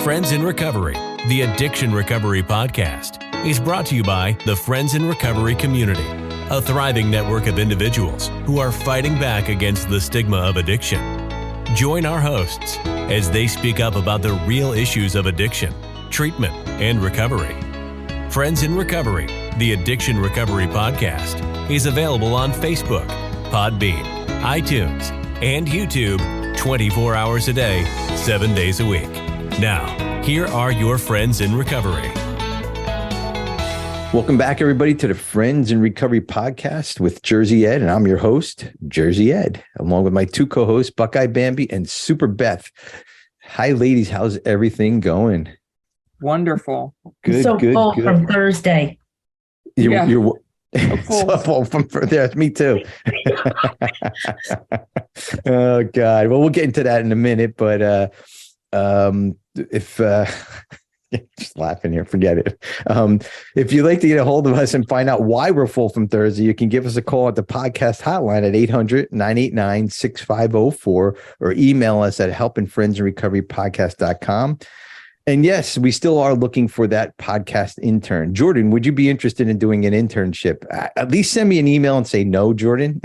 Friends in Recovery, the Addiction Recovery Podcast, is brought to you by the Friends in Recovery community, a thriving network of individuals who are fighting back against the stigma of addiction. Join our hosts as they speak up about the real issues of addiction, treatment, and recovery. Friends in Recovery, the Addiction Recovery Podcast, is available on Facebook, Podbean, iTunes, and YouTube 24 hours a day, 7 days a week. Now, here are your Friends in Recovery. Welcome back, everybody, to the Friends in Recovery podcast with Jersey Ed, and I'm your host, Jersey Ed, along with my two co-hosts, Buckeye Bambi and Super Beth. Hi, ladies. How's everything going? Wonderful. Good, so good, full good. from Thursday. You're So full from there. Me too. Oh God. Well, we'll get into that in a minute, but if just laughing here, forget it. If you'd like to get a hold of us and find out why we're full from Thursday, you can give us a call at the podcast hotline at 800-989-6504 or email us at helpingfriendsinrecoverypodcast.com. And yes, we still are looking for that podcast intern. Jordan, would you be interested in doing an internship? At least send me an email and say no, Jordan.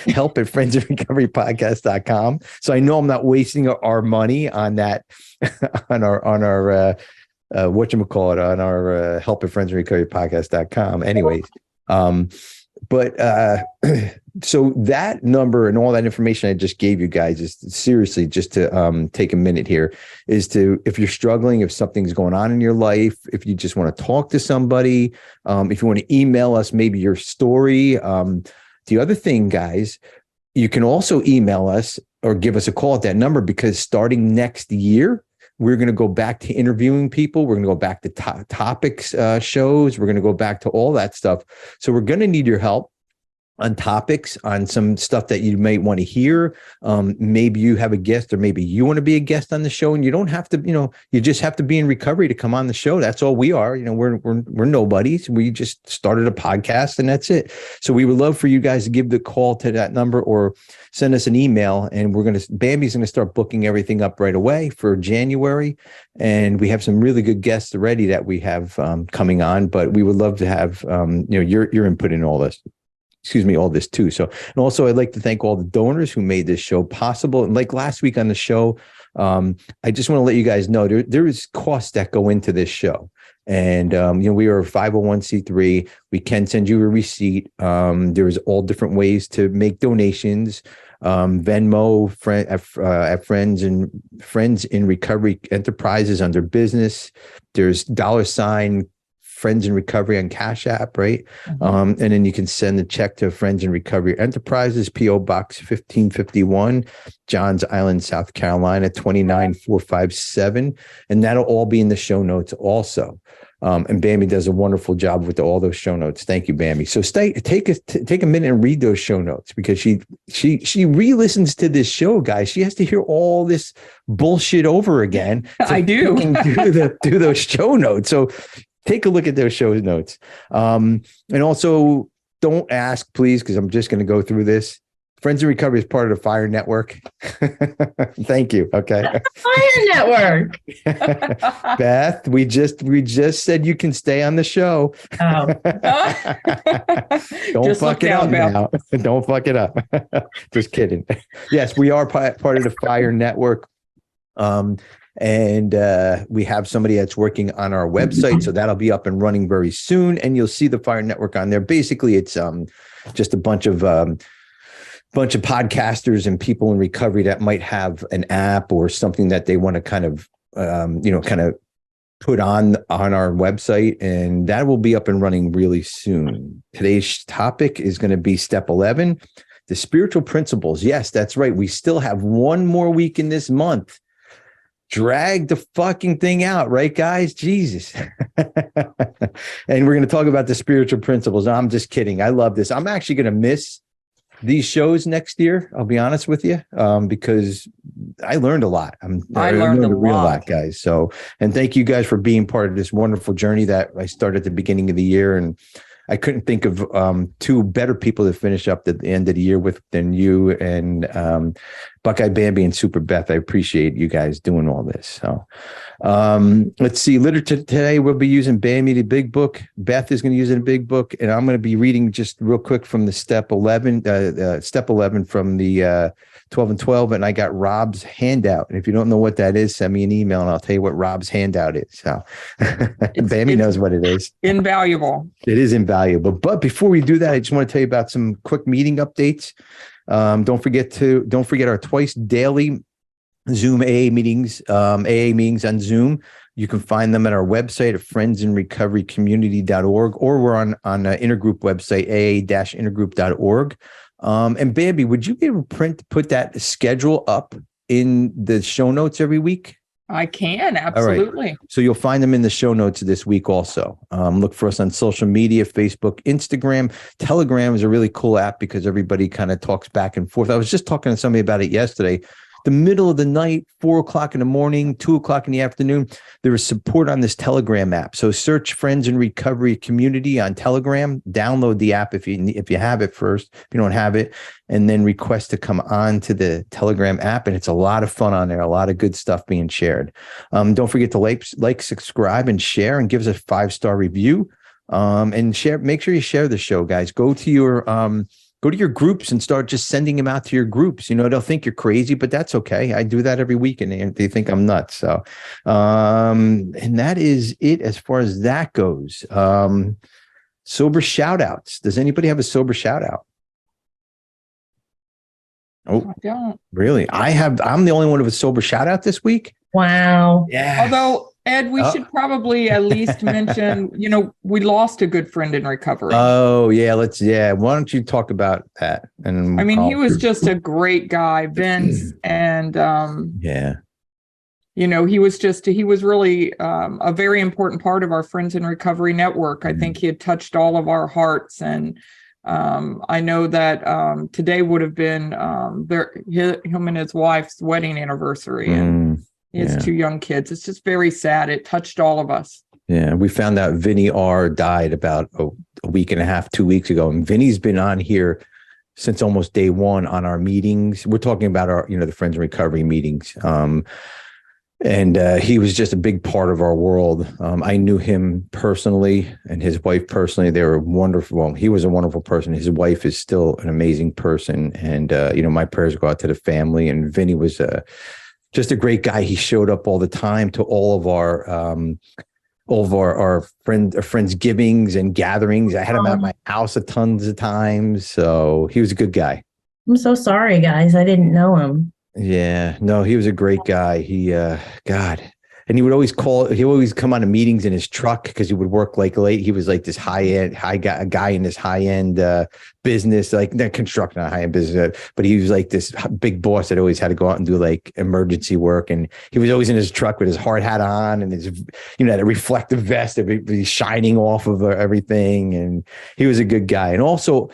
Help at friendsinrecoverypodcast.com. So I know I'm not wasting our money on that, on our whatchamacallit, on our help at friendsinrecoverypodcast.com. Anyways, so that number and all that information I just gave you guys is seriously just to take a minute here is to, if you're struggling, if something's going on in your life, if you just want to talk to somebody, if you want to email us, maybe your story. The other thing, guys, you can also email us or give us a call at that number, because starting next year, we're going to go back to interviewing people. We're going to go back to topics shows. We're going to go back to all that stuff. So we're going to need your help on topics, on some stuff that you may want to hear. Maybe you have a guest, or maybe you want to be a guest on the show, and you don't have to, you just have to be in recovery to come on the show. That's all we are. We're nobodies. We just started a podcast and that's it. So we would love for you guys to give the call to that number or send us an email, and Bambi's going to start booking everything up right away for January. And we have some really good guests already that we have coming on, but we would love to have, your input in all this. All this too. So, and also I'd like to thank all the donors who made this show possible. And like last week on the show, I just want to let you guys know there is costs that go into this show. And, we are a 501c3. We can send you a receipt. There's all different ways to make donations. Venmo, at Friends in Recovery Enterprises under business. There's $ Friends in Recovery on Cash App, right? Mm-hmm. And then you can send a check to Friends in Recovery Enterprises, P.O. Box 1551, Johns Island, South Carolina, 29457. And that'll all be in the show notes also. And Bambi does a wonderful job with all those show notes. Thank you, Bambi. So take a minute and read those show notes, because she re-listens to this show, guys. She has to hear all this bullshit over again. I do. do those show notes. So take a look at those show notes. And also, don't ask, please, because I'm just going to go through this. Friends in Recovery is part of the Fire Network. Thank you. Okay. Fire Network. Beth, we just said you can stay on the show. Oh. Don't fuck it up now. Don't fuck it up. Just kidding. Yes, we are part of the Fire Network. And we have somebody that's working on our website, so that'll be up and running very soon. And you'll see the Fire Network on there. Basically, it's just a bunch of podcasters and people in recovery that might have an app or something that they want to kind of put on our website, and that will be up and running really soon. Today's topic is going to be step 11, the spiritual principles. Yes, that's right. We still have one more week in this month. Drag the fucking thing out, right, guys? Jesus. And we're going to talk about the spiritual principles. No, I'm just kidding. I love this. I'm actually going to miss these shows next year. I'll be honest with you, because I learned a lot. I learned a real lot, guys. So, and thank you guys for being part of this wonderful journey that I started at the beginning of the year. And I couldn't think of two better people to finish up the end of the year with than you and Buckeye Bambi and Super Beth. I appreciate you guys doing all this. So let's see. Literature today, we'll be using Bambi, the big book. Beth is going to use it in a big book. And I'm going to be reading just real quick from the step 11 from the 12 and 12. And I got Rob's handout. And if you don't know what that is, send me an email and I'll tell you what Rob's handout is. So Bambi knows what it is. Invaluable. It is invaluable. But before we do that, I just want to tell you about some quick meeting updates. Don't forget our twice daily Zoom AA meetings on Zoom. You can find them at our website at friendsinrecoverycommunity.org, or we're on the intergroup website, aa-intergroup.org. And Bambi, would you be able to put that schedule up in the show notes every week? I can, absolutely. Right. So you'll find them in the show notes this week also. Look for us on social media, Facebook, Instagram. Telegram is a really cool app because everybody kind of talks back and forth. I was just talking to somebody about it yesterday. The middle of the night, 4:00 in the morning, 2:00 in the afternoon, there is support on this Telegram app. So search Friends in Recovery Community on Telegram. Download the app if you have it first, if you don't have it, and then request to come on to the Telegram app. And it's a lot of fun on there, a lot of good stuff being shared. Don't forget to like, subscribe, and share, and give us a 5-star review. And share. Make sure you share the show, guys. Go to your groups and start just sending them out to your groups. They'll think you're crazy, but that's okay. I do that every week and they think I'm nuts. So, and that is it as far as that goes. Sober shout outs. Does anybody have a sober shout out? Oh, I don't. Really? I'm the only one with a sober shout out this week. Wow. Yeah. Although, Ed, we should probably at least mention, we lost a good friend in recovery. Oh, yeah. Why don't you talk about that? And he was just a great guy, Vince. And, he was really a very important part of our Friends in Recovery network. I think he had touched all of our hearts. And I know that today would have been him and his wife's wedding anniversary. And he has 2 young kids. It's just very sad. It touched all of us. Yeah, we found out Vinnie R died about a week and a half, 2 weeks ago. And Vinnie's been on here since almost day one on our meetings. We're talking about our, the Friends in Recovery meetings. And he was just a big part of our world. I knew him personally and his wife personally. They were wonderful. Well, he was a wonderful person. His wife is still an amazing person. And, my prayers go out to the family. And Vinnie was just a great guy. He showed up all the time to all of our friends givings and gatherings. I had him at my house tons of times. So he was a good guy. I'm so sorry, guys. I didn't know him. Yeah, no, he was a great guy. And he would always come on to meetings in his truck because he would work like late. He was like this high guy in this high-end business, like not construction, not high-end business, but he was like this big boss that always had to go out and do like emergency work. And he was always in his truck with his hard hat on and his, that reflective vest that would be shining off of everything. And he was a good guy. And also,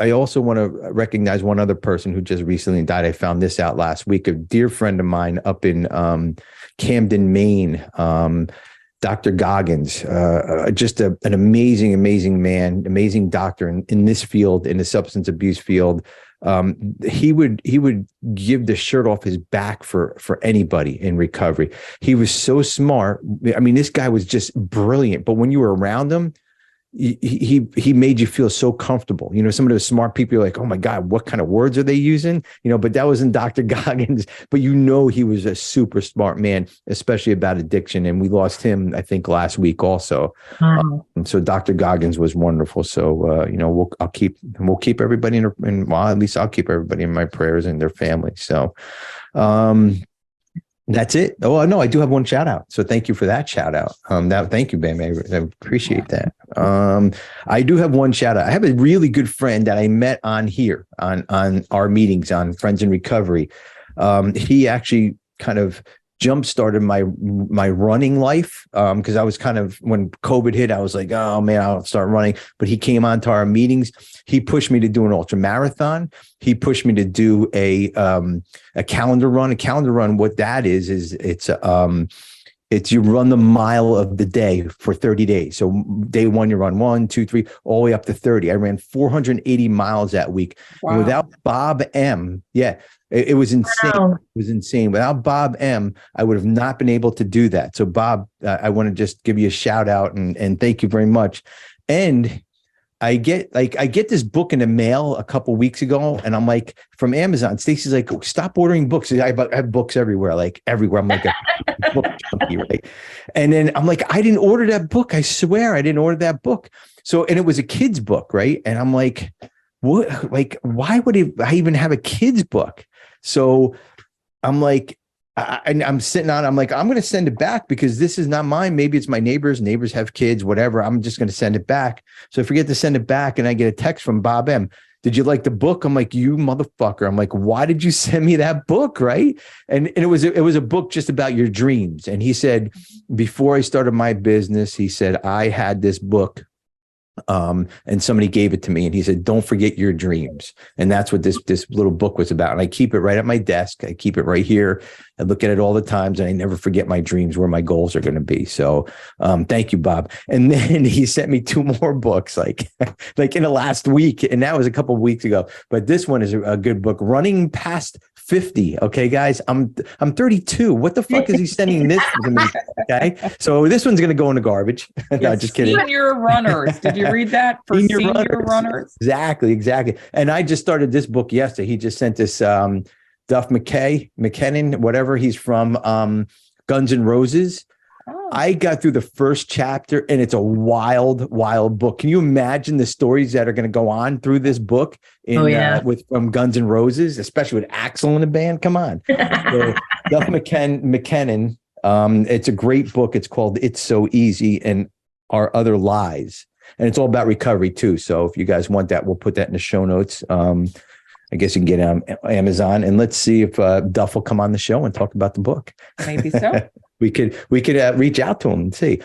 I also want to recognize one other person who just recently died. I found this out last week. A dear friend of mine up in Camden, Maine, Dr. Goggins, just an amazing, amazing man, amazing doctor in this field, in the substance abuse field. He would give the shirt off his back for anybody in recovery. He was so smart. This guy was just brilliant. But when you were around him, he made you feel so comfortable. Some of those smart people, you're like, oh my God, what kind of words are they using? But that wasn't Dr. Goggins. But he was a super smart man, especially about addiction. And we lost him, I think, last week also. And so Dr. Goggins was wonderful. So we'll keep everybody at least I'll keep everybody in my prayers and their families. So that's it. Oh, no, I do have one shout out. So thank you for that shout out. Thank you, Bam. I appreciate that. I do have one shout out. I have a really good friend that I met on here on our meetings on Friends in Recovery. He actually kind of jump-started my running life. Because I was when COVID hit, I was like, oh man, I'll start running. But he came on to our meetings. He pushed me to do an ultra marathon. He pushed me to do a calendar run. A calendar run, what that is it's It's you run the mile of the day for 30 days. So day one, you run 1, 2, 3, all the way up to 30. I ran 480 miles that week. Wow. And without Bob M, it was insane. Wow. It was insane. Without Bob M, I would have not been able to do that. So Bob, I want to just give you a shout out and thank you very much. And I get this book in the mail a couple weeks ago, and I'm like, from Amazon. Stacy's like, stop ordering books. I have books everywhere, like everywhere. I'm like a book junkie, right? And then I'm like, I didn't order that book. I swear I didn't order that book. So, and it was a kid's book, right? And I'm like, what? Like, why would I even have a kid's book? So I'm like, I'm sitting on, I'm like, I'm going to send it back because this is not mine. Maybe it's my neighbors have kids, whatever. I'm just going to send it back. So I forget to send it back. And I get a text from Bob M. Did you like the book? I'm like, you motherfucker. I'm like, why did you send me that book? Right. And it was a book just about your dreams. And he said, before I started my business, he said, I had this book. And somebody gave it to me and he said, don't forget your dreams. And that's what this little book was about. And I keep it right at my desk. I keep it right here. I look at it all the times and I never forget my dreams, where my goals are going to be. So, thank you, Bob. And then he sent me 2 more books, like in the last week. And that was a couple of weeks ago, but this one is a good book, Running Past 50. Okay, guys, I'm 32. What the fuck is he sending this to me? Okay. So this one's going to go in the garbage. No, just kidding. Senior runners. Did you read that for senior runners? Exactly. And I just started this book yesterday. He just sent this Duff McKinnon, whatever. He's from Guns N' Roses. Oh. I got through the first chapter and it's a wild book. Can you imagine the stories that are going to go on through this book from Guns N' Roses, especially with Axl in the band? Come on. So, Duff McKinnon. It's a great book. It's called It's So Easy and Our Other Lies. And it's all about recovery too. So if you guys want that, we'll put that in the show notes. I guess you can get it on Amazon, and let's see if Duff will come on the show and talk about the book. Maybe so. we could reach out to him and see.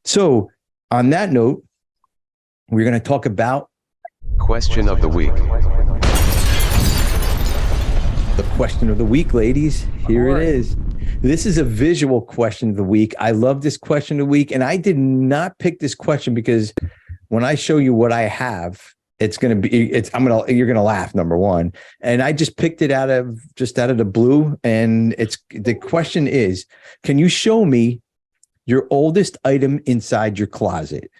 So on that note, we're going to talk about Question of the Week. The question of the week, ladies. Here it is. This is a visual question of the week. I love this question of the week, and I did not pick this question because when I show you what I have, you're going to laugh, number one. And I just picked it out of the blue. And the question is, can you show me your oldest item inside your closet?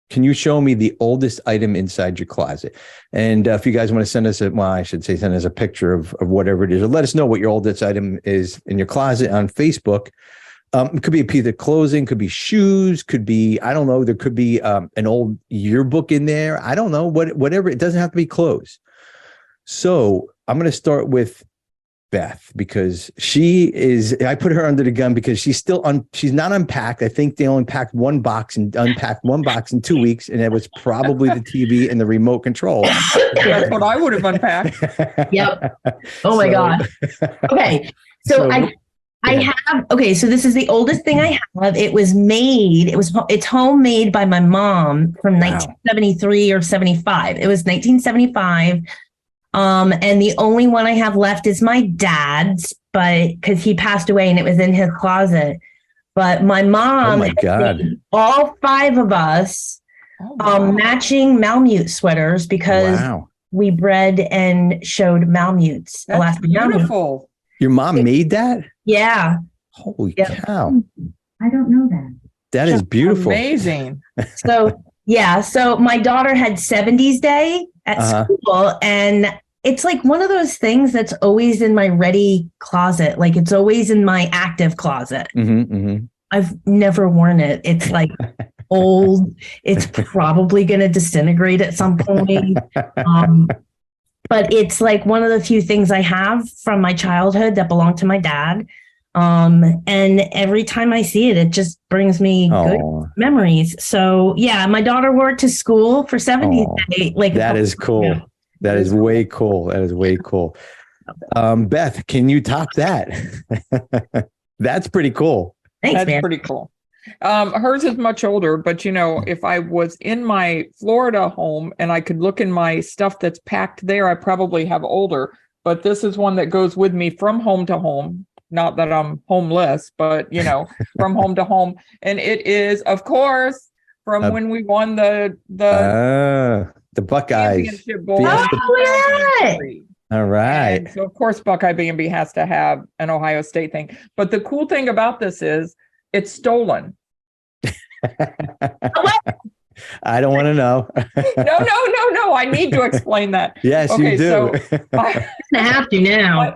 Can you show me the oldest item inside your closet? And if you guys want to send us send us a picture of whatever it is, or let us know what your oldest item is in your closet on Facebook. It could be a piece of clothing, could be shoes, could be, I don't know, there could be an old yearbook in there. I don't know, whatever. It doesn't have to be clothes. So I'm going to start with Beth because I put her under the gun because she's not unpacked. I think they only packed one box and unpacked one box in 2 weeks. And it was probably the TV and the remote control. That's what I would have unpacked. Yep. Oh my God. Okay. So this is the oldest thing I have. It's homemade by my mom from 1973 or 75. It was 1975. And the only one I have left is my dad's, but because he passed away and it was in his closet. But my mom, made all 5 of us, matching Malamute sweaters because we bred and showed Malamutes. That's beautiful. Your mom made that? Yeah. Holy cow. I don't know that. That is beautiful. Amazing. So my daughter had 70s day at school, and it's like one of those things that's always in my ready closet. Like it's always in my active closet. I've never worn it. It's like old. It's probably going to disintegrate at some point. But it's like one of the few things I have from my childhood that belonged to my dad. And every time I see it, it just brings me good memories. So yeah, my daughter wore it to school for 70 days. Like that is cool. Yeah. That is way cool. That is way cool. Beth, can you top that? That's pretty cool. Thanks, That's man. pretty cool. Hers is much older, but if I was in my Florida home and I could look in my stuff that's packed there, I probably have older, but this is one that goes with me from home to home. not that I'm homeless, but from home to home. And it is, of course, from when we won the Buckeyes. Championship Bowl. All right. And so of course, Buckeye B&B has to have an Ohio State thing. But the cool thing about this is it's stolen. I don't want to know. No. I need to explain that. Yes, okay, you do. So I have to now.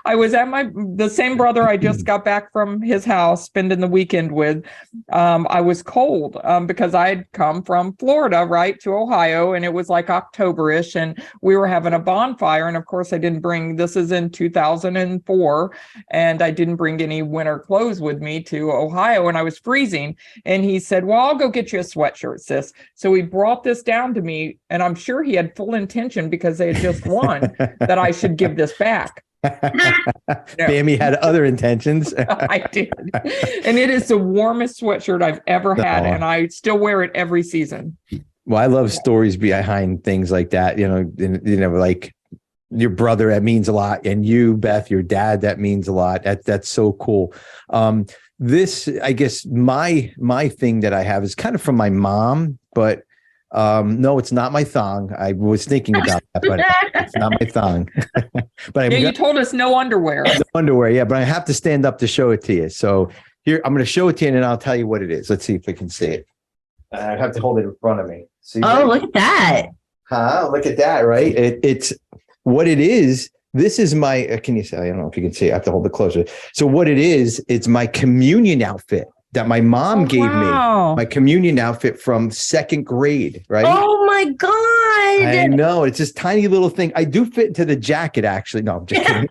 I was at the same brother I just got back from his house, spending the weekend with. I was cold because I'd come from Florida, right, to Ohio, and it was like October-ish, and we were having a bonfire. And of course, I didn't bring, this is in 2004, and I didn't bring any winter clothes with me to Ohio, and I was freezing. And he said, well, I'll go get you a sweatshirt, sis. So he brought this down to me, and I'm sure he had full intention because they had just won that I should give this back. Bammy had other intentions. I did. And it is the warmest sweatshirt I've ever had, and I still wear it every season. Well, I love stories behind things like that. Like your brother, that means a lot. And you, Beth, your dad, that means a lot. That's so cool. This, I guess, my thing that I have is kind of from my mom, but no, it's not my thong. I was thinking about that, but it's not my thong. But you told us no underwear. No underwear, yeah, but I have to stand up to show it to you. So here, I'm going to show it to you, and then I'll tell you what it is. Let's see if we can see it. I have to hold it in front of me. See look at that. Look at that, right? It's what it is. This is my, can you see? I don't know if you can see. I have to hold it closer. So what it is, it's my communion outfit that my mom gave me. My communion outfit from second grade, right? Oh my God. I know. It's this tiny little thing. I do fit into the jacket, actually. No, I'm just kidding.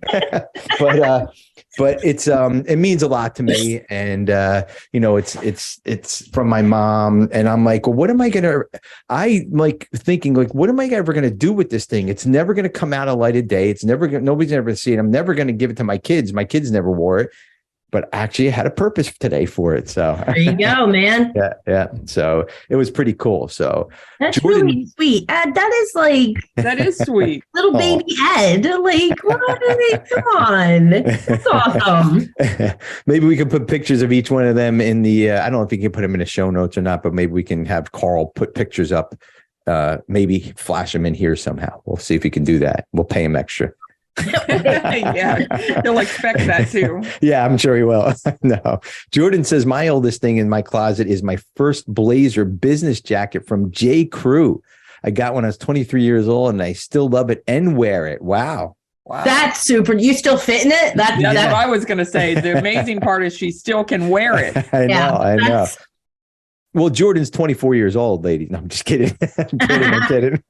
But it's it means a lot to me. And it's from my mom. And I'm like, well, what am I thinking, what am I ever gonna do with this thing? It's never gonna come out of light of day. It's nobody's ever seen it. I'm never gonna give it to my kids. My kids never wore it. But actually it had a purpose today for it. So there you go, man. Yeah. So it was pretty cool. So that's Jordan, really sweet. Ed, that is sweet. Little baby Ed. Like, what? Come on. That's awesome. Maybe we could put pictures of each one of them in the, I don't know if you can put them in the show notes or not, but maybe we can have Carl put pictures up, maybe flash them in here somehow. We'll see if we can do that. We'll pay him extra. Yeah, he'll expect that too. Yeah, I'm sure he will. No, Jordan says my oldest thing in my closet is my first blazer business jacket from J. Crew. I got when I was 23 years old, and I still love it and wear it. Wow. That's super. You still fit in it? That's what I was going to say. The amazing part is she still can wear it. I know. Well, Jordan's 24 years old, ladies. No, I'm just kidding. I'm kidding.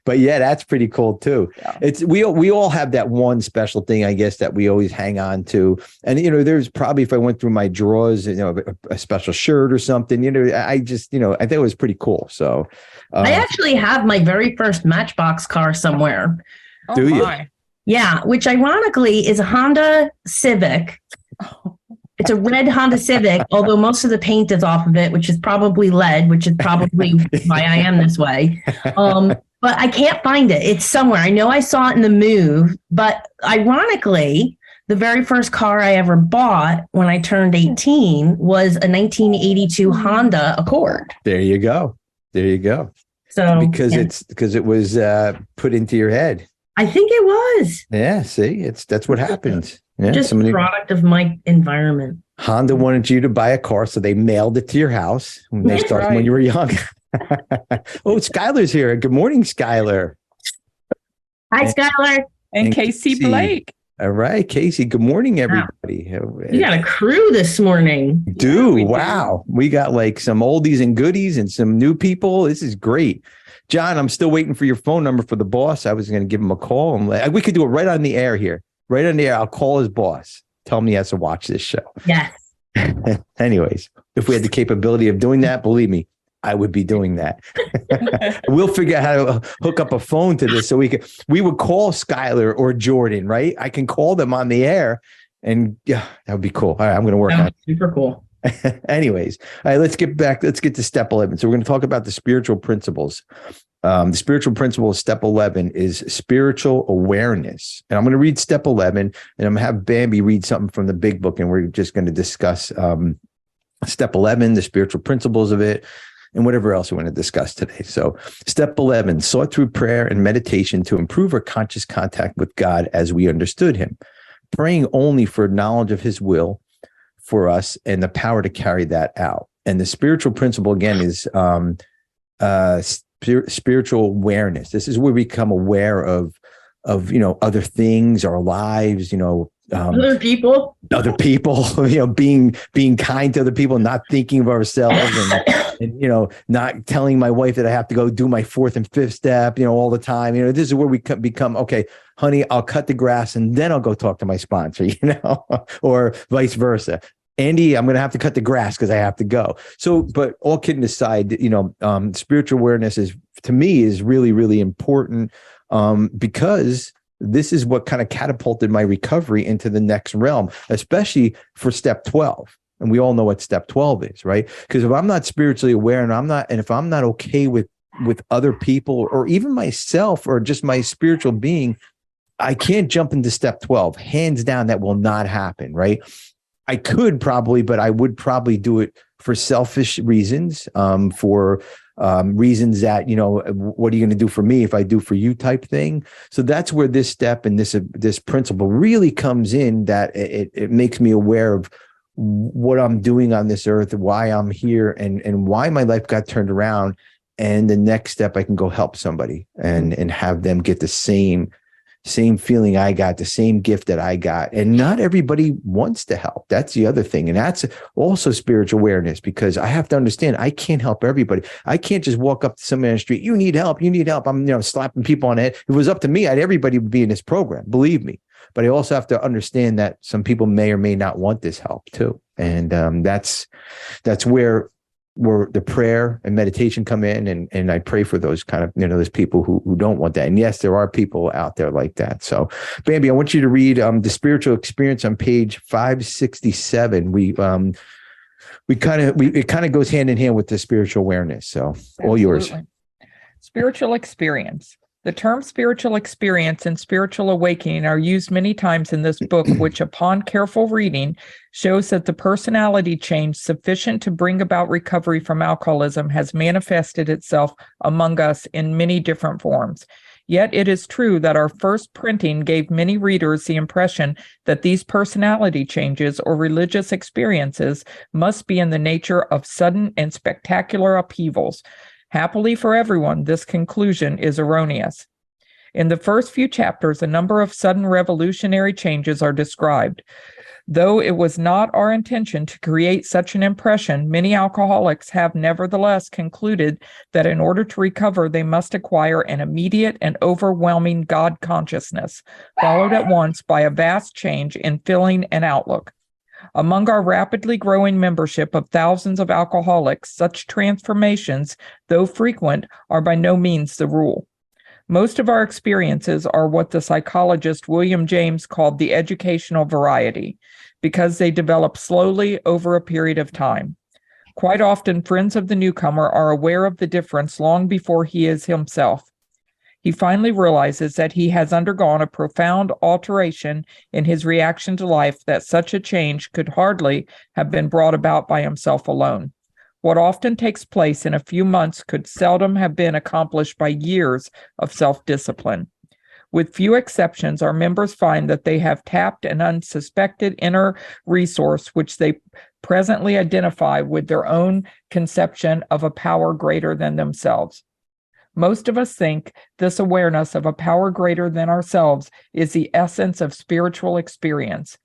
But yeah, that's pretty cool too. Yeah. We all have that one special thing, I guess, that we always hang on to. And there's probably, if I went through my drawers, a special shirt or something. I think it was pretty cool. So I actually have my very first Matchbox car somewhere. Do you? Yeah, which ironically is a Honda Civic. It's a red Honda Civic, although most of the paint is off of it, which is probably lead, which is probably why I am this way. But I can't find it. It's somewhere. I know I saw it in the move, but ironically, the very first car I ever bought when I turned 18 was a 1982 Honda Accord. There you go. So because it was put into your head. I think it was. Yeah, see, that's what happens. Yeah, just a product of my environment. Honda wanted you to buy a car, so they mailed it to your house when they started when you were young. Oh, Skylar's here. Good morning, Skylar. Hi, Skylar. And Casey Blake. All right, Casey. Good morning, everybody. Wow. You got a crew this morning. Wow. We got like some oldies and goodies and some new people. This is great. John, I'm still waiting for your phone number for the boss. I was going to give him a call. We could do it right on the air here. Right on the air. I'll call his boss. Tell him he has to watch this show. Yes. Anyways, if we had the capability of doing that, believe me, I would be doing that. We'll figure out how to hook up a phone to this so we would call Skylar or Jordan, right? I can call them on the air, and yeah, that would be cool. All right, I'm going to work on it. Super cool. Anyways, all right, let's get to step 11. So we're going to talk about the spiritual principles. The spiritual principle of step 11 is spiritual awareness. And I'm going to read step 11, and I'm going to have Bambi read something from the big book, and we're just going to discuss step 11, the spiritual principles of it, and whatever else we want to discuss today. So step 11, sought through prayer and meditation to improve our conscious contact with God as we understood him, praying only for knowledge of his will for us and the power to carry that out. And the spiritual principle, again, is spiritual awareness. This is where we become aware of other things, our lives, other people, being kind to other people, not thinking of ourselves, and not telling my wife that I have to go do my fourth and fifth step, all the time. This is where we become, okay, honey, I'll cut the grass and then I'll go talk to my sponsor, or vice versa. Andy, I'm going to have to cut the grass because I have to go. So, but all kidding aside, spiritual awareness to me is really, really important, because this is what kind of catapulted my recovery into the next realm, especially for step 12. And we all know what step 12 is, right? Because if I'm not spiritually aware and if I'm not okay with other people or even myself or just my spiritual being, I can't jump into step 12. Hands down, that will not happen, right? I could probably, but I would probably do it for selfish reasons, for reasons that, what are you going to do for me if I do for you type thing. So that's where this step and this principle really comes in, that it makes me aware of what I'm doing on this earth, why I'm here, and why my life got turned around. And the next step, I can go help somebody and have them get the same feeling I got, the same gift that I got. And not everybody wants to help. That's the other thing. And that's also spiritual awareness, because I have to understand I can't help everybody. I can't just walk up to somebody on the street. You need help. I'm slapping people on the head. If it was up to me, everybody would be in this program, believe me. But I also have to understand that some people may or may not want this help too. And that's where the prayer and meditation come in, and I pray for those kind of, those people who don't want that. And yes, there are people out there like that. So Bambi, I want you to read the spiritual experience on page 567. It kind of goes hand in hand with the spiritual awareness. So all yours. Spiritual experience. The term spiritual experience and spiritual awakening are used many times in this book, which upon careful reading shows that the personality change sufficient to bring about recovery from alcoholism has manifested itself among us in many different forms. Yet it is true that our first printing gave many readers the impression that these personality changes or religious experiences must be in the nature of sudden and spectacular upheavals. Happily for everyone, this conclusion is erroneous. In the first few chapters, a number of sudden revolutionary changes are described. Though it was not our intention to create such an impression, many alcoholics have nevertheless concluded that in order to recover, they must acquire an immediate and overwhelming God consciousness, followed at once by a vast change in feeling and outlook. Among our rapidly growing membership of thousands of alcoholics, such transformations, though frequent, are by no means the rule. Most of our experiences are what the psychologist William James called the educational variety, because they develop slowly over a period of time. Quite often, friends of the newcomer are aware of the difference long before he is himself. He finally realizes that he has undergone a profound alteration in his reaction to life, that such a change could hardly have been brought about by himself alone. What often takes place in a few months could seldom have been accomplished by years of self-discipline. With few exceptions, our members find that they have tapped an unsuspected inner resource which they presently identify with their own conception of a power greater than themselves. Most of us think this awareness of a power greater than ourselves is the essence of spiritual experience.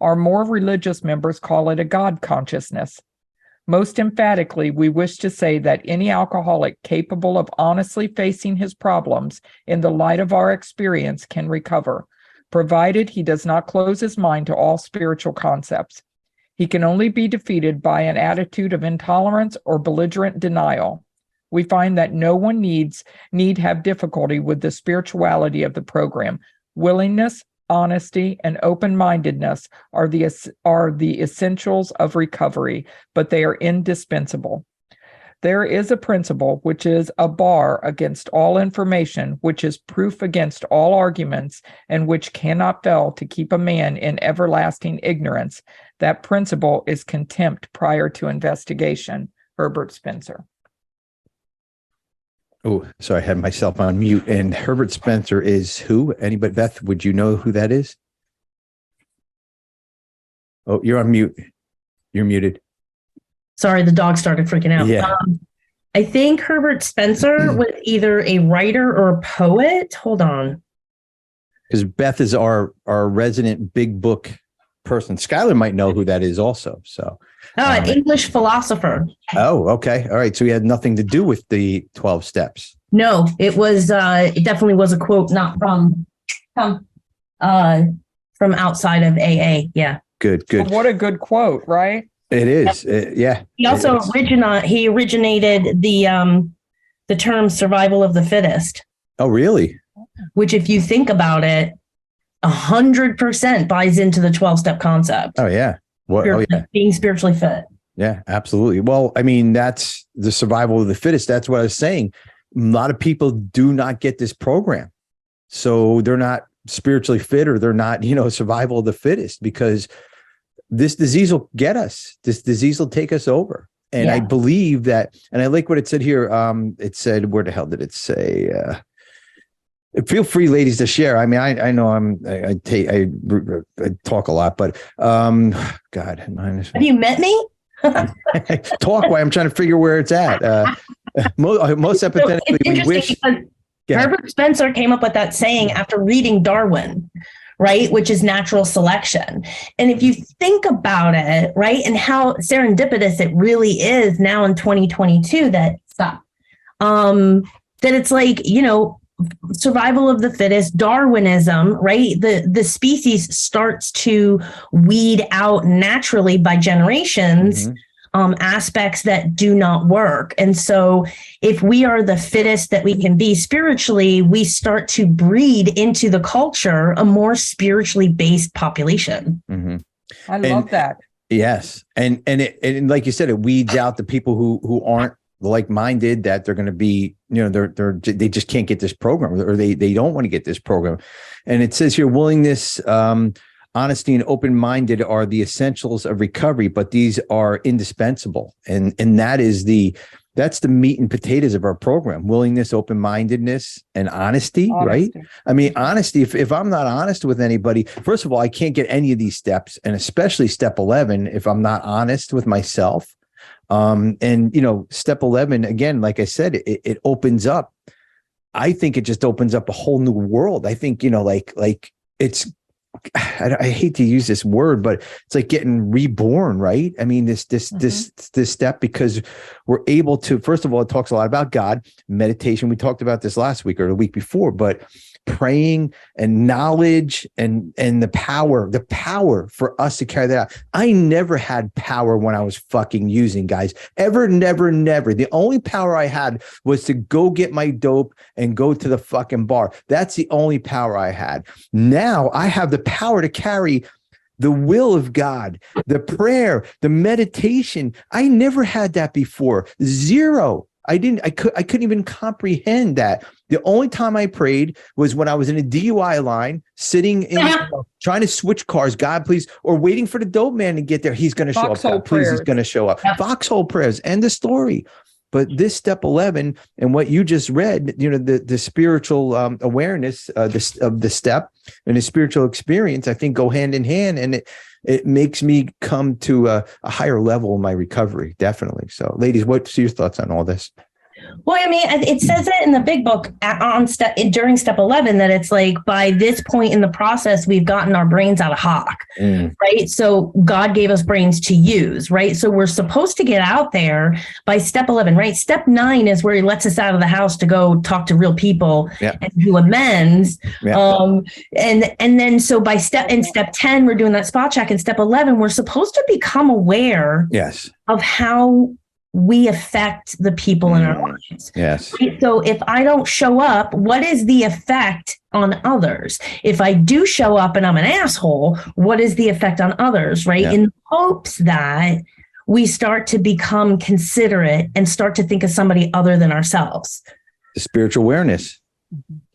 Our more religious members call it a God consciousness. Most emphatically, we wish to say that any alcoholic capable of honestly facing his problems in the light of our experience can recover, provided he does not close his mind to all spiritual concepts. He can only be defeated by an attitude of intolerance or belligerent denial. We find that no one need have difficulty with the spirituality of the program. Willingness, honesty, and open-mindedness are the essentials of recovery, but they are indispensable. There is a principle which is a bar against all information, which is proof against all arguments, and which cannot fail to keep a man in everlasting ignorance. That principle is contempt prior to investigation. Herbert Spencer. Oh, sorry, I had myself on mute. And Herbert Spencer is who? Anybody? Beth, would you know who that is? Oh, you're on mute. You're muted. Sorry, the dog started freaking out. Yeah. I think Herbert Spencer was either a writer or a poet. Hold on. Because Beth is our resident big book person. Skylar might know who that is also. So, an English philosopher. Oh, okay. All right. So he had nothing to do with the 12 steps. No, it was. It definitely was a quote, not from outside of AA. Yeah. Good. Well, what a good quote, right? It is. Yeah. He also originated the term "survival of the fittest." Oh, really? Which, if you think about it, 100% buys into the 12-step concept. Oh, yeah. Being spiritually fit. Yeah, absolutely. Well, I mean, that's the survival of the fittest. That's what I was saying. A lot of people do not get this program. So they're not spiritually fit, or they're not, survival of the fittest, because this disease will get us. This disease will take us over. And I believe that, and I like what it said here. It said, where the hell did it say? Feel free, ladies, to share. I mean, I know I talk a lot, but God, have you met me? Talk while I'm trying to figure where it's at. Most empathetically, we wish. Herbert Spencer came up with that saying after reading Darwin, right, which is natural selection. And if you think about it, right, and how serendipitous it really is now in 2022, that it's like, survival of the fittest, Darwinism, right? The species starts to weed out naturally by generations, aspects that do not work. And so if we are the fittest that we can be spiritually, we start to breed into the culture a more spiritually based population. I love that. Yes. And like you said, it weeds out the people who aren't like-minded, that they're going to be, they just can't get this program, or they don't want to get this program. And it says here, willingness, honesty, and open-minded are the essentials of recovery, but these are indispensable. And that's the meat and potatoes of our program: willingness, open-mindedness, and honesty. Right? I mean, honesty. If I'm not honest with anybody, first of all, I can't get any of these steps, and especially step 11, if I'm not honest with myself. Step 11, again, like I said, it opens up. I think it just opens up a whole new world. I think, like it's, I hate to use this word, but it's like getting reborn, right? I mean, this step, because we're able to, first of all, it talks a lot about God, meditation. We talked about this last week or the week before, but praying and knowledge and the power for us to carry that out. I never had power when I was fucking using, guys. Ever, never. The only power I had was to go get my dope and go to the fucking bar. That's the only power I had. Now I have the power to carry the will of God, the prayer, the meditation. I never had that before. Zero. I couldn't even comprehend that. The only time I prayed was when I was in a DUI line, sitting in, trying to switch cars. God, please, or waiting for the dope man to get there. He's going to show up. God, please, he's going to show up. Foxhole prayers, end the story. But this step 11 and what you just read, the spiritual awareness of the step and the spiritual experience, I think go hand in hand, and it makes me come to a higher level in my recovery. Definitely. So, ladies, what's your thoughts on all this? Well, I mean, it says it in the big book during step 11 that it's like, by this point in the process, we've gotten our brains out of hock, right? So God gave us brains to use, right? So we're supposed to get out there by step 11, right? Step 9 is where he lets us out of the house to go talk to real people and do amends. And then so by step 10, we're doing that spot check. In step 11, we're supposed to become aware of how we affect the people in our lives. Yes. So if I don't show up, what is the effect on others? If I do show up and I'm an asshole, what is the effect on others, right? In hopes that we start to become considerate and start to think of somebody other than ourselves. The spiritual awareness.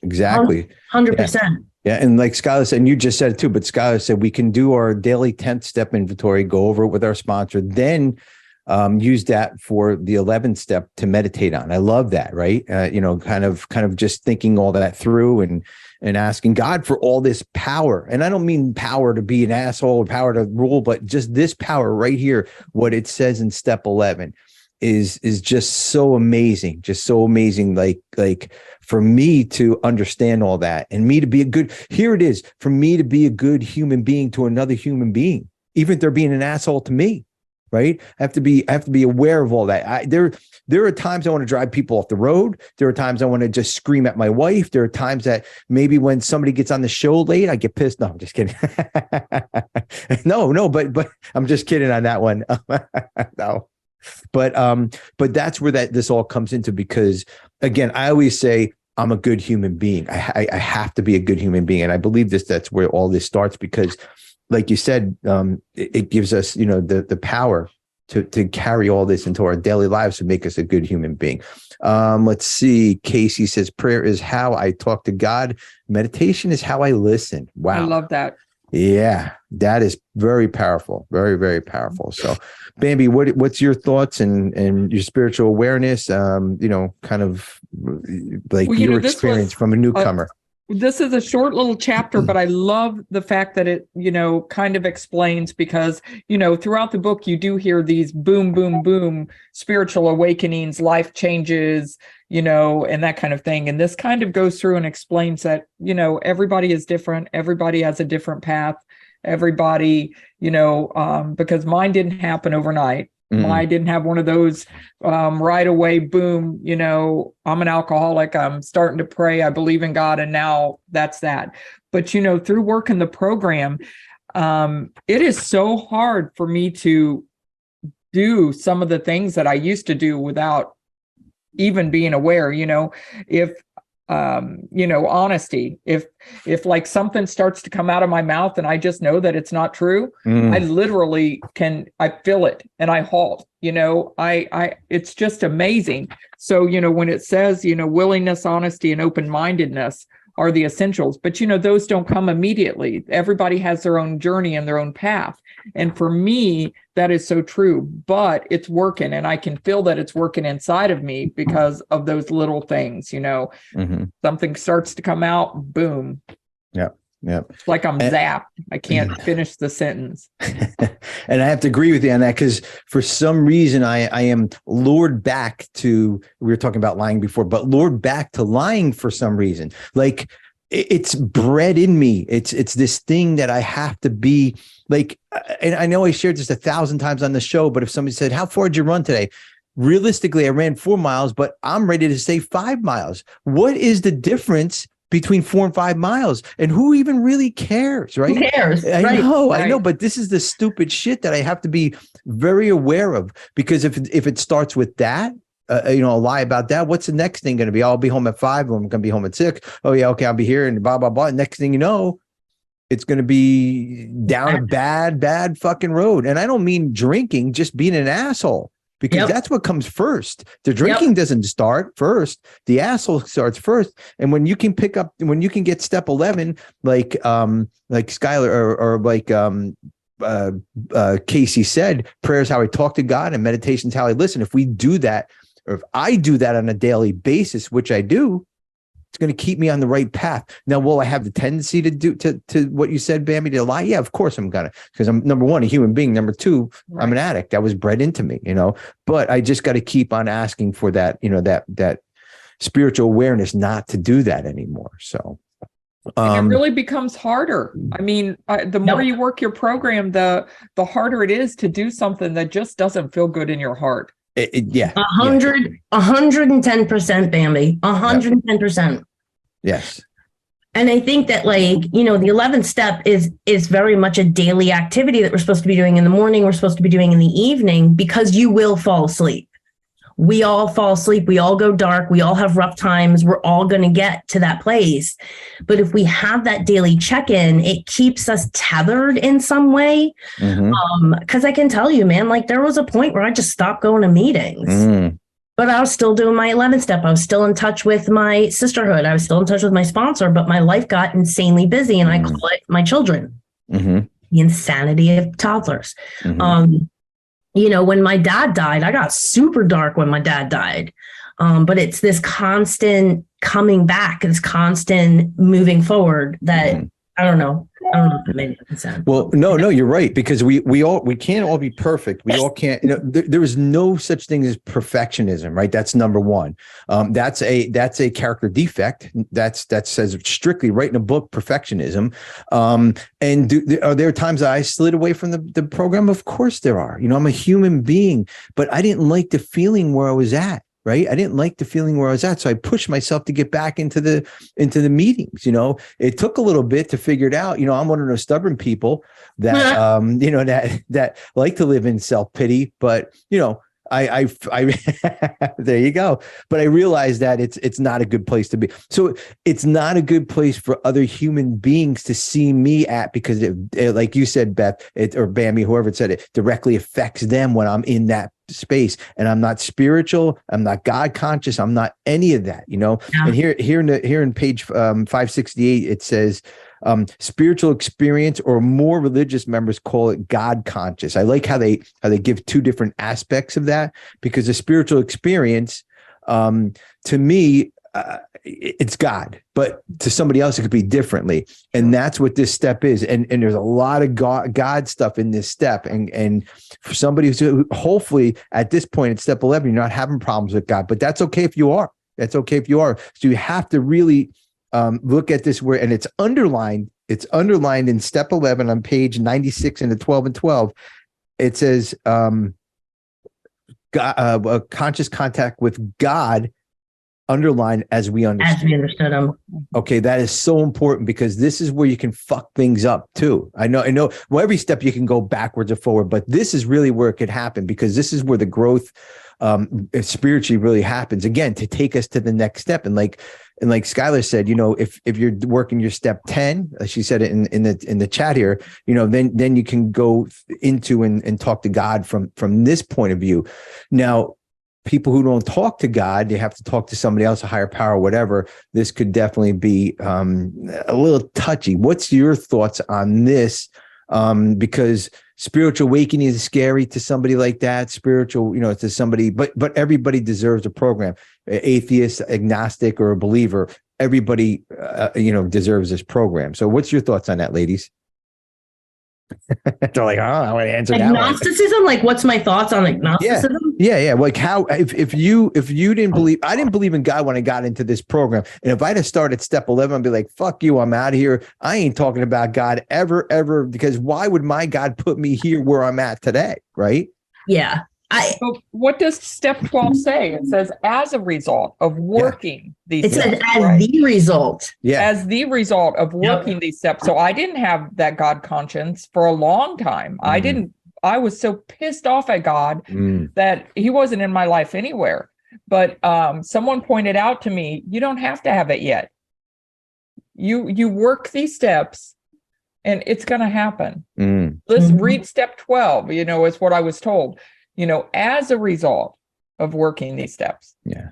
Exactly. 100%. Yeah. And like Skylar said, and you just said it too, but Skylar said we can do our daily 10th step inventory, go over it with our sponsor, then use that for the 11th step to meditate on. I love that. Right. Kind of just thinking all that through and asking God for all this power. And I don't mean power to be an asshole or power to rule, but just this power right here. What it says in step 11 is just so amazing. Just so amazing. Like for me to understand all that and me to be here it is, for me to be a good human being to another human being, even if they're being an asshole to me. Right. I have to be aware of all that. There are times I want to drive people off the road. There are times I want to just scream at my wife. There are times that maybe when somebody gets on the show late, I get pissed. No, I'm just kidding. No, but I'm just kidding on that one. No, but that's where this all comes into, because again, I always say I'm a good human being. I have to be a good human being. And I believe that's where all this starts, because like you said, it gives us, the power to carry all this into our daily lives to make us a good human being. Let's see. Casey says, prayer is how I talk to God. Meditation is how I listen. Wow. I love that. Yeah, that is very powerful. Very, very powerful. So, Bambi, what's your thoughts and your spiritual awareness? Kind of like your experience from a newcomer. This is a short little chapter, but I love the fact that it, kind of explains, because, throughout the book, you do hear these boom, boom, boom, spiritual awakenings, life changes, and that kind of thing. And this kind of goes through and explains that, everybody is different. Everybody has a different path. Everybody, because mine didn't happen overnight. I didn't have one of those right away, boom, I'm an alcoholic, I'm starting to pray, I believe in God, and now that's that. But, through working the program, it is so hard for me to do some of the things that I used to do without even being aware, if honesty, if like something starts to come out of my mouth and I just know that it's not true, I literally I feel it and I halt, it's just amazing. So, when it says, willingness, honesty, and open-mindedness are the essentials, but those don't come immediately. Everybody has their own journey and their own path. And for me, that is so true, but it's working, and I can feel that it's working inside of me because of those little things, something starts to come out, boom. Yep. It's like I'm zapped. I can't finish the sentence. And I have to agree with you on that, because for some reason I am lured back to, we were talking about lying before, but lured back to lying for some reason. Like it's bred in me. It's this thing that I have to be like, and I know I shared this 1,000 times on the show, but if somebody said, how far did you run today? Realistically, I ran 4 miles, but I'm ready to say 5 miles. What is the difference between 4 and 5 miles? And who even really cares, right? Who cares? I know, but this is the stupid shit that I have to be very aware of, because if it starts with that, a lie about that, what's the next thing going to be? I'll be home at 5, or I'm going to be home at 6. Oh yeah, okay, I'll be here, and blah blah blah. Next thing you know, it's going to be down a bad fucking road. And I don't mean drinking, just being an asshole. Because that's what comes first. The drinking doesn't start first. The asshole starts first. And when you can get step 11, like Skylar or like Casey said, prayer is how I talk to God and meditation is how I listen. If we do that, or if I do that on a daily basis, which I do, it's going to keep me on the right path. Now, will I have the tendency to do to what you said, Bambi, to lie? Yeah, of course I'm gonna, because I'm, number one, a human being. Number two, I'm an addict. That was bred into me, But I just got to keep on asking for that, that spiritual awareness not to do that anymore. So and it really becomes harder. I mean, the more you work your program, the harder it is to do something that just doesn't feel good in your heart. 110%, Bambi, 110%. Yes. And I think that, like, the 11th step is very much a daily activity that we're supposed to be doing in the morning. We're supposed to be doing in the evening, because you will fall asleep. We all fall asleep. We all go dark. We all have rough times. We're all going to get to that place. But if we have that daily check-in, it keeps us tethered in some way. Because I can tell you, man, like there was a point where I just stopped going to meetings. But I was still doing my 11th step. I was still in touch with my sisterhood. I was still in touch with my sponsor, but my life got insanely busy, and I call it my children. The insanity of toddlers. You know, when my dad died, I got super dark when my dad died. But it's this constant coming back, this constant moving forward that I don't know if it made any sense. Well, no, you're right, because we can't all be perfect. We all can't, you know, there is no such thing as perfectionism, right? That's number one. That's a character defect. That says strictly right in the book, perfectionism. And are there times that I slid away from the program? Of course there are. You know, I'm a human being, but I didn't like the feeling where I was at. Right. I didn't like the feeling where I was at. So I pushed myself to get back into the meetings. You know, it took a little bit to figure it out. You know, I'm one of those stubborn people that, you know, that like to live in self-pity, but, you know, I there you go. But I realized that it's not a good place to be. So it's not a good place for other human beings to see me at, because it like you said, Beth, or Bambi, whoever said it, directly affects them when I'm in that space. And I'm not spiritual. I'm not God conscious. I'm not any of that, you know. Yeah. And here in page 568, it says, spiritual experience, or more religious members call it God conscious. I like how they give two different aspects of that, because the spiritual experience, to me, it's God, but to somebody else, it could be differently. And that's what this step is. And there's a lot of God stuff in this step. And for somebody who's hopefully at this point in step 11, you're not having problems with God, but that's okay if you are. That's okay if you are. So you have to really look at this where, and it's underlined in step 11 on page 96 in the 12 and 12. It says, conscious contact with God, underlined as we understood him. Okay, that is so important, because this is where you can fuck things up too. I know. Well, every step you can go backwards or forward, but this is really where it could happen, because this is where the growth spiritually really happens, again, to take us to the next step. And like Skylar said, you know, if you're working your step 10, she said it in the chat here, you know, then you can go into and talk to God from this point of view. Now, people who don't talk to God, they have to talk to somebody else, a higher power, whatever. This could definitely be a little touchy. What's your thoughts on this? Because spiritual awakening is scary to somebody like that. Spiritual, you know, to somebody, but everybody deserves a program. Atheist, agnostic, or a believer, everybody, you know, deserves this program. So what's your thoughts on that, ladies? They're like, I want to answer agnosticism. Like, what's my thoughts on agnosticism? Yeah. Like, how if you didn't believe, I didn't believe in God when I got into this program, and if I'd have started step 11, I'd be like, fuck you, I'm out of here. I ain't talking about God ever, because why would my God put me here where I'm at today, right? Yeah. So what does step 12 say? It says, as a result of working these steps. It says, as the result. Yeah. As the result of working these steps. So I didn't have that God conscience for a long time. I was so pissed off at God that he wasn't in my life anywhere. But someone pointed out to me, you don't have to have it yet. You work these steps and it's going to happen. Let's read step 12, you know, is what I was told. You know, as a result of working these steps. Yeah.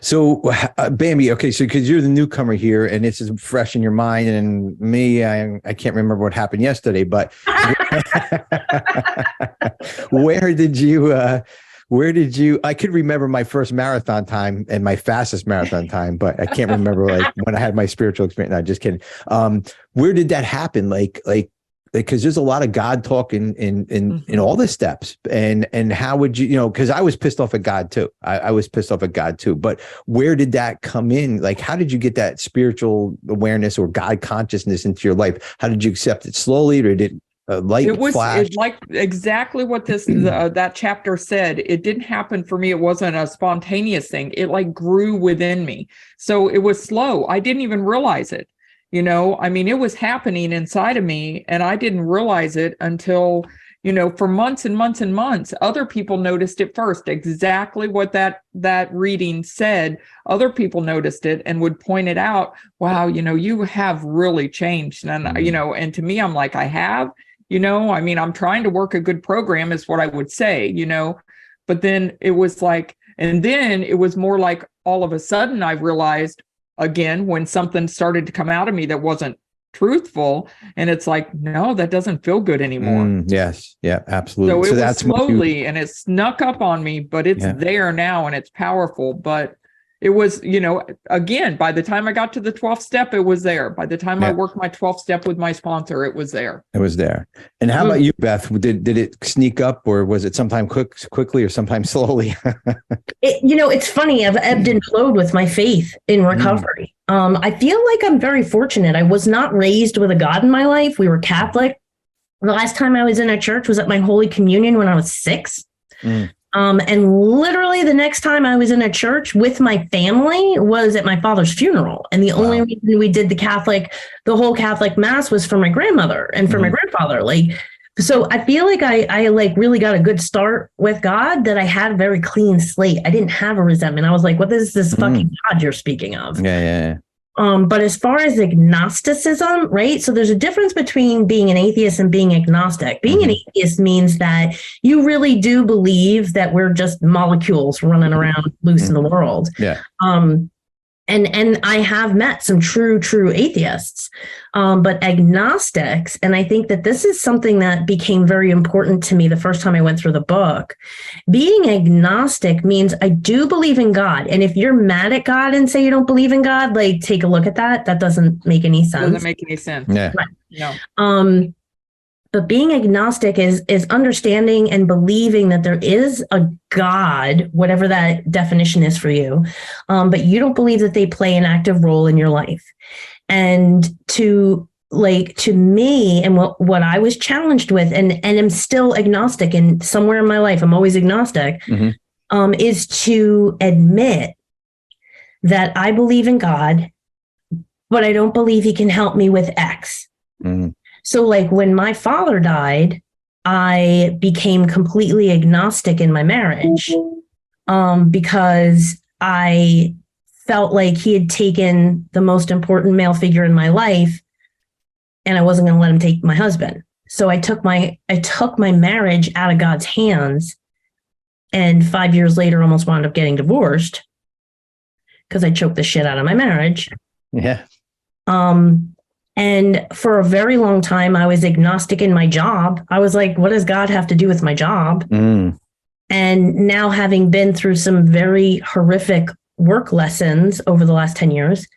So, Bambi, okay, so because you're the newcomer here and this is fresh in your mind, and me, I can't remember what happened yesterday, but where did you, I could remember my first marathon time and my fastest marathon time, but I can't remember like when I had my spiritual experience. No, just kidding. Where did that happen? Like, because there's a lot of God talk in all the steps, and how would you know, because I was pissed off at God too. I was pissed off at God too, but where did that come in? Like, how did you get that spiritual awareness or God consciousness into your life? How did you accept it? Slowly, or did it flash? It like exactly what this that chapter said. It didn't happen for me. It wasn't a spontaneous thing. It like grew within me. So it was slow. I didn't even realize it. You know, I mean, it was happening inside of me, and I didn't realize it until, for months and months and months. Other people noticed it first, exactly what that reading said. Other people noticed it and would point it out. Wow, you have really changed. And, and to me, I'm like, I have, I'm trying to work a good program is what I would say, but then it was like, and then it was more like all of a sudden I realized again, when something started to come out of me that wasn't truthful, and it's like, no, that doesn't feel good anymore. Yes. Yeah, absolutely. So it was slowly and it snuck up on me, but it's there now and it's powerful. But it was, again, by the time I got to the 12th step, it was there. By the time I worked my 12th step with my sponsor, it was there. It was there. And how about you, Beth? Did it sneak up, or was it sometime quickly or sometimes slowly? It's funny. I've ebbed and flowed with my faith in recovery. I feel like I'm very fortunate. I was not raised with a God in my life. We were Catholic. The last time I was in a church was at my Holy Communion when I was 6. And literally the next time I was in a church with my family was at my father's funeral. And the only reason we did the whole Catholic mass was for my grandmother and for my grandfather. So I feel like I really got a good start with God, that I had a very clean slate. I didn't have a resentment. I was like, what is this fucking God you're speaking of? Yeah. But as far as agnosticism, right? So there's a difference between being an atheist and being agnostic. Being an atheist means that you really do believe that we're just molecules running around loose in the world. Yeah. And I have met some true atheists, but agnostics, and I think that this is something that became very important to me the first time I went through the book. Being agnostic means I do believe in God. And if you're mad at God and say you don't believe in God, take a look at that. That doesn't make any sense. Doesn't make any sense. Yeah. Right. No. But being agnostic is understanding and believing that there is a God, whatever that definition is for you, but you don't believe that they play an active role in your life. And to me, and what I was challenged with, and I'm still agnostic, and somewhere in my life I'm always agnostic, is to admit that I believe in God, but I don't believe he can help me with X. So when my father died, I became completely agnostic in my marriage because I felt like he had taken the most important male figure in my life, and I wasn't going to let him take my husband. So I took my marriage out of God's hands, and 5 years later almost wound up getting divorced because I choked the shit out of my marriage. Yeah. And for a very long time, I was agnostic in my job. I was like, what does God have to do with my job? And now, having been through some very horrific work lessons over the last 10 years,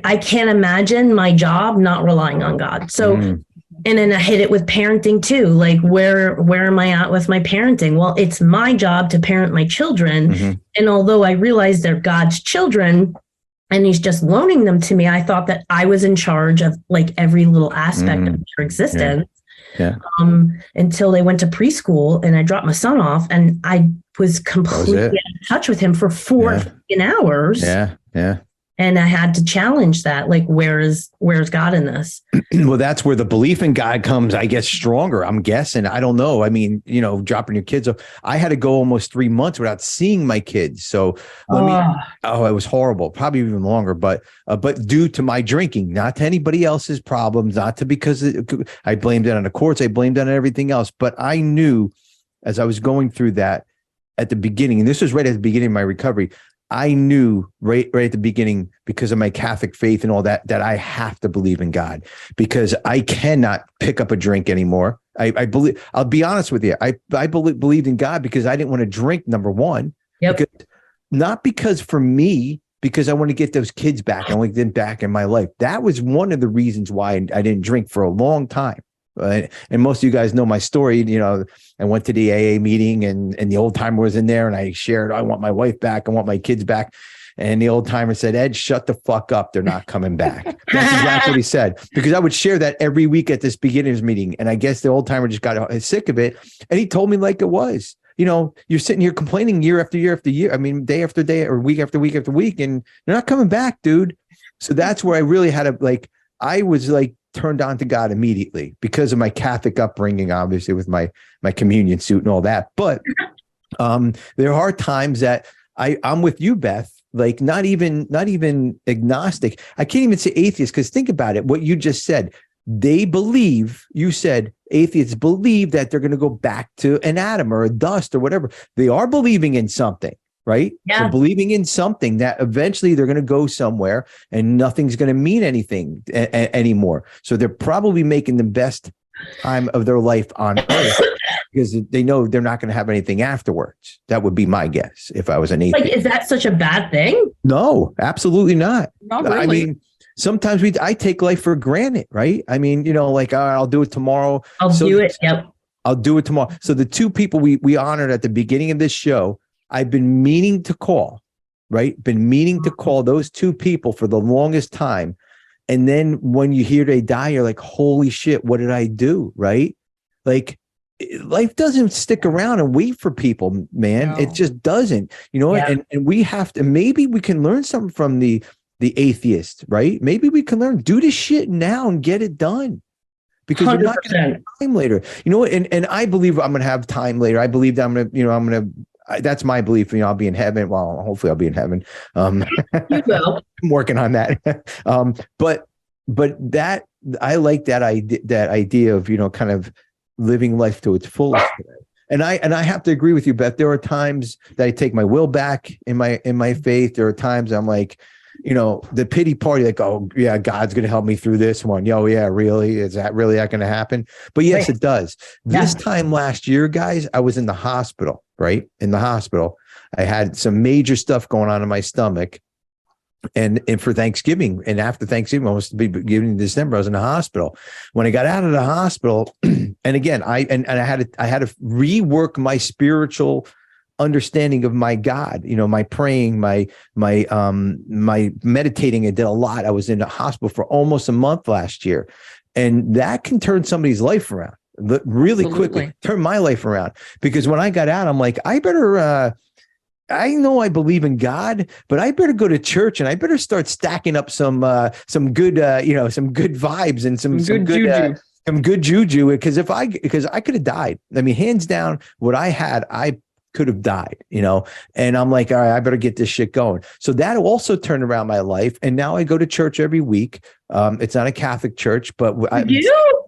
I can't imagine my job not relying on God. So, and then I hit it with parenting too. Where am I at with my parenting? Well, it's my job to parent my children. And although I realize they're God's children, and he's just loaning them to me, I thought that I was in charge of every little aspect of their existence. Yeah. Until they went to preschool and I dropped my son off, and I was completely out of touch with him for 4 hours. Yeah. And I had to challenge that. Where's God in this? Well, that's where the belief in God comes, I guess, stronger. I'm guessing. I don't know. I mean, dropping your kids off. I had to go almost 3 months without seeing my kids. So it was horrible, probably even longer, but due to my drinking, not to anybody else's problems, because I blamed it on the courts. I blamed it on everything else. But I knew as I was going through that at the beginning, and this was right at the beginning of my recovery, I knew right at the beginning, because of my Catholic faith and all that I have to believe in God, because I cannot pick up a drink anymore. I believe, I'll be honest with you. I believed in God because I didn't want to drink, number one. Yep. Not because for me, because I want to get those kids back. I want to get them back in my life. That was one of the reasons why I didn't drink for a long time. And most of you guys know my story. I went to the AA meeting and the old timer was in there, and I shared, I want my wife back. I want my kids back. And the old timer said, Ed, shut the fuck up. They're not coming back. That's exactly what he said, because I would share that every week at this beginners meeting. And I guess the old timer just got sick of it. And he told me like it was, you're sitting here complaining year after year after year. I mean, day after day or week after week after week, and they're not coming back, dude. So that's where I really had to I was turned on to God immediately because of my Catholic upbringing, obviously with my communion suit and all that. But there are times that I'm with you, Beth, like not even agnostic. I can't even say atheist, because think about it. What you just said, they believe, you said atheists believe that they're going to go back to an atom or a dust or whatever. They are believing in something, right? Yeah. So believing in something that eventually they're going to go somewhere and nothing's going to mean anything anymore. So they're probably making the best time of their life on earth because they know they're not going to have anything afterwards. That would be my guess if I was an atheist. Like, is that such a bad thing? No, absolutely not. Not really. I mean, sometimes I take life for granted, right? I mean, like, I'll do it tomorrow. I'll do it. Yep. I'll do it tomorrow. So the two people we honored at the beginning of this show, I've been meaning to call, right? Been meaning to call those two people for the longest time. And then when you hear they die, you're like, holy shit, what did I do? Right? Like, life doesn't stick around and wait for people, man. No. It just doesn't, and we have to, maybe we can learn something from the atheist, right? Maybe we can learn, do this shit now and get it done, because you're not going to have time later. And I believe I'm going to have time later. I believe that I'm going to, that's my belief. I'll be in heaven. Well, hopefully I'll be in heaven. You will. I'm working on that. But that, I like that idea of, kind of living life to its fullest. And I have to agree with you, Beth. There are times that I take my will back in my faith. There are times I'm like, the pity party, like, oh yeah, God's going to help me through this one. Oh yeah, really? Is that really not going to happen? But yes, it does. This time last year, guys, I was in the hospital, right? In the hospital. I had some major stuff going on in my stomach. And for Thanksgiving and after Thanksgiving, almost the beginning of December, I was in the hospital. When I got out of the hospital, and again, I had to rework my spiritual understanding of my God, my praying, my meditating. I did a lot. I was in the hospital for almost a month last year, and that can turn somebody's life around really quickly, turn my life around. Because when I got out, I'm like, I better, I know I believe in God, but I better go to church and I better start stacking up some good, some good vibes and some good juju. Some good juju, because I could have died. I mean, hands down, what I had, I could have died, and I'm like, all right, I better get this shit going. So that also turned around my life. And now I go to church every week. It's not a Catholic church, but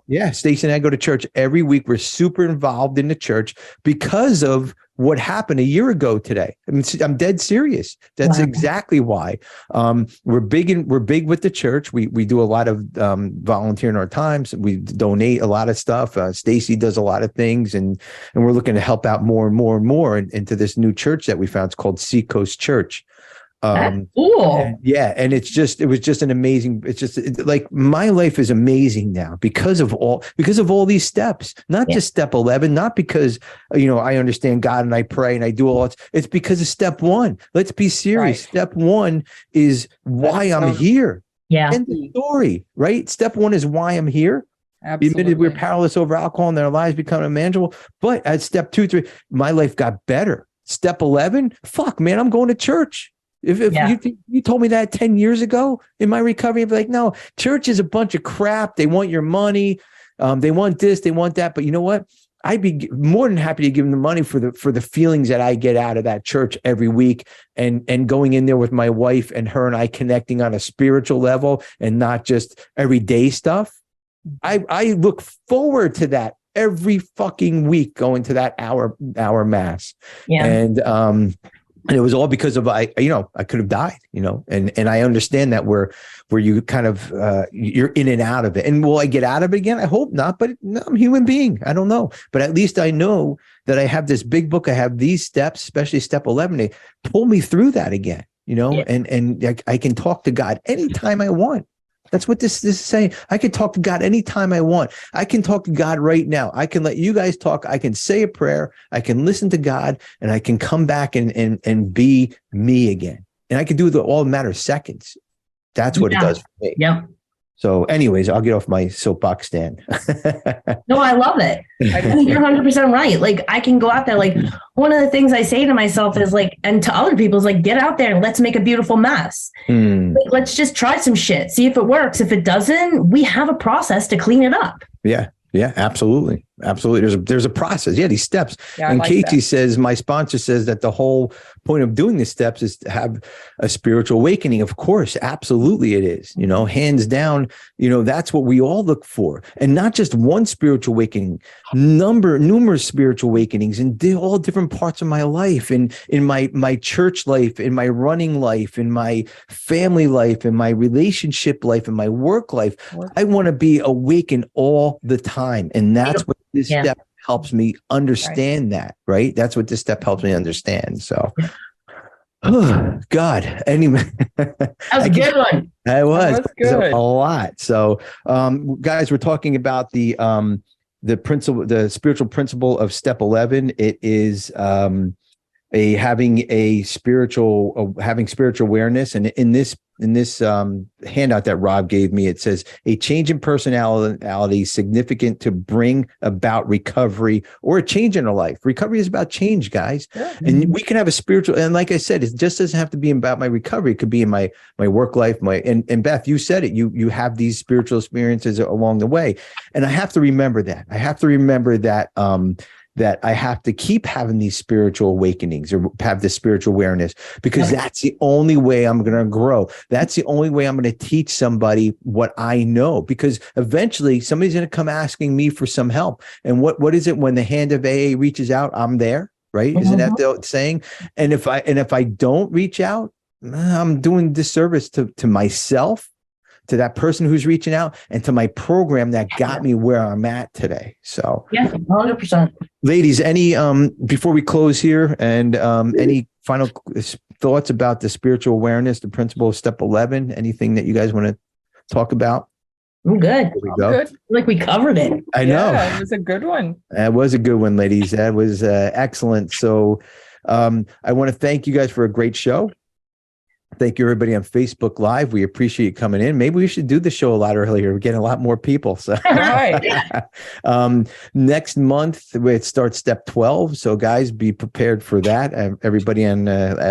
yeah, Stacey and I go to church every week. We're super involved in the church because of what happened a year ago today. I mean, I'm dead serious. That's exactly why. We're big with the church. We do a lot of volunteering our times. We donate a lot of stuff. Stacey does a lot of things, and we're looking to help out more and more and more into this new church that we found. It's called Seacoast Church. Cool. And it was just an amazing, like my life is amazing now because of all these steps, not just step 11, not because, I understand God and I pray and I do all that. It's because of step 1. Let's be serious. Right. Step 1 is why I'm here. Yeah. End the story, right? Step 1 is why I'm here. Absolutely. We admitted we're powerless over alcohol and their lives become unmanageable. But at step 2, 3, my life got better. Step 11, fuck, man, I'm going to church. If you told me that 10 years ago in my recovery, I'd be like, no, church is a bunch of crap. They want your money. They want this, they want that. But you know what? I'd be more than happy to give them the money for the feelings that I get out of that church every week, and going in there with my wife and her and I connecting on a spiritual level and not just everyday stuff. I look forward to that every fucking week, going to that hour mass. Yeah. And it was all because of I could have died, and I understand that where you kind of you're in and out of it. And will I get out of it again? I hope not, but no, I'm a human being. I don't know, but at least I know that I have this big book. I have these steps, especially step 11. They pull me through that again, and I can talk to God anytime I want. That's what this is saying. I can talk to God anytime I want. I can talk to God right now. I can let you guys talk. I can say a prayer. I can listen to God, and I can come back and be me again. And I can do it all in a matter of seconds. That's what it does for me. Yeah. So anyways, I'll get off my soapbox stand. No, I love it. I think you're 100% right. Like, I can go out there. Like, one of the things I say to myself is like, and to other people is like, get out there and let's make a beautiful mess. Like, let's just try some shit. See if it works. If it doesn't, we have a process to clean it up. Yeah. Yeah, absolutely. Absolutely. There's a process. Yeah, these steps. Yeah, and like Katie that. says, my sponsor says that the whole point of doing the steps is to have a spiritual awakening. Of course, absolutely it is. You know, hands down, you know, that's what we all look for. And not just one spiritual awakening, numerous spiritual awakenings in all different parts of my life, in my church life, in my running life, in my family life, in my relationship life, in my work life. I want to be awakened all the time. And that's what this step helps me understand that, right? That's what this step helps me understand. So, oh, God. Anyway. That was a good one. It was good. a lot. So, guys, we're talking about the spiritual principle of step 11. It is having spiritual awareness. And in this handout that Rob gave me, it says a change in personality significant to bring about recovery or a change in our life. Recovery is about change, guys. Yeah. And we can have a spiritual, and like I said, it just doesn't have to be about my recovery. It could be in my work life, and Beth, you said it, you have these spiritual experiences along the way. And I have to remember that. That I have to keep having these spiritual awakenings or have this spiritual awareness, because that's the only way I'm going to grow. That's the only way I'm going to teach somebody what I know, because eventually somebody's going to come asking me for some help. And what is it when the hand of AA reaches out, I'm there, right? Isn't that the saying? And if I don't reach out, I'm doing disservice to myself, to that person who's reaching out, and to my program that got me where I'm at today. So yeah, 100%. Ladies, any before we close here, and any final thoughts about the spiritual awareness, the principle of step 11? Anything that you guys want to talk about? I'm good. Good. Like, we covered it. I know. It was a good one. That was a good one, ladies. That was excellent. So I want to thank you guys for a great show. Thank you, everybody on Facebook Live. We appreciate you coming in. Maybe we should do the show a lot earlier. We're getting a lot more people. So Right. Next month, it starts step 12. So guys, be prepared for that. Everybody on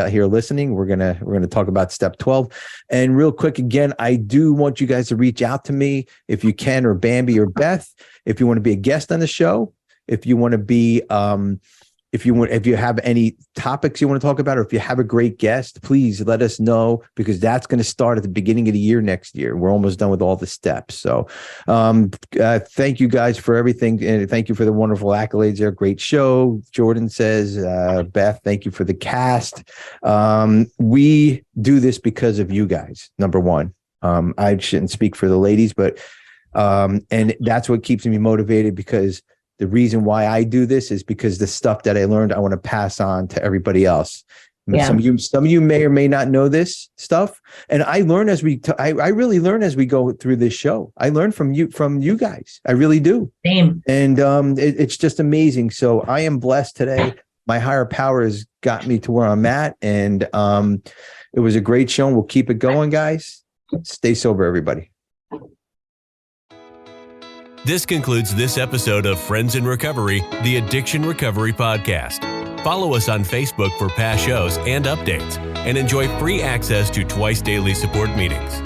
here listening, we're gonna talk about step 12. And real quick, again, I do want you guys to reach out to me if you can, or Bambi or Beth, if you want to be a guest on the show, if you want to be if you have any topics you want to talk about, or if you have a great guest, please let us know, because that's going to start at the beginning of the year next year. We're almost done with all the steps. So thank you guys for everything. And thank you for the wonderful accolades there. Great show. Jordan says, Beth, thank you for the cast. We do this because of you guys. Number one, I shouldn't speak for the ladies, but and that's what keeps me motivated, because the reason why I do this is because the stuff that I learned, I want to pass on to everybody else. Yeah. Some of you may or may not know this stuff, and I learn as I really learn as we go through this show. I learn from you guys. I really do. Same. And it's just amazing. So I am blessed today. My higher power has got me to where I'm at, and it was a great show. And we'll keep it going, guys. Stay sober, everybody. This concludes this episode of Friends in Recovery, the Addiction Recovery Podcast. Follow us on Facebook for past shows and updates, and enjoy free access to twice daily support meetings.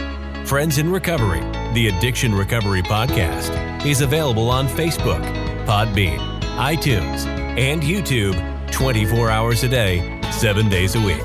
Friends in Recovery, the Addiction Recovery Podcast, is available on Facebook, Podbean, iTunes, and YouTube 24 hours a day, 7 days a week.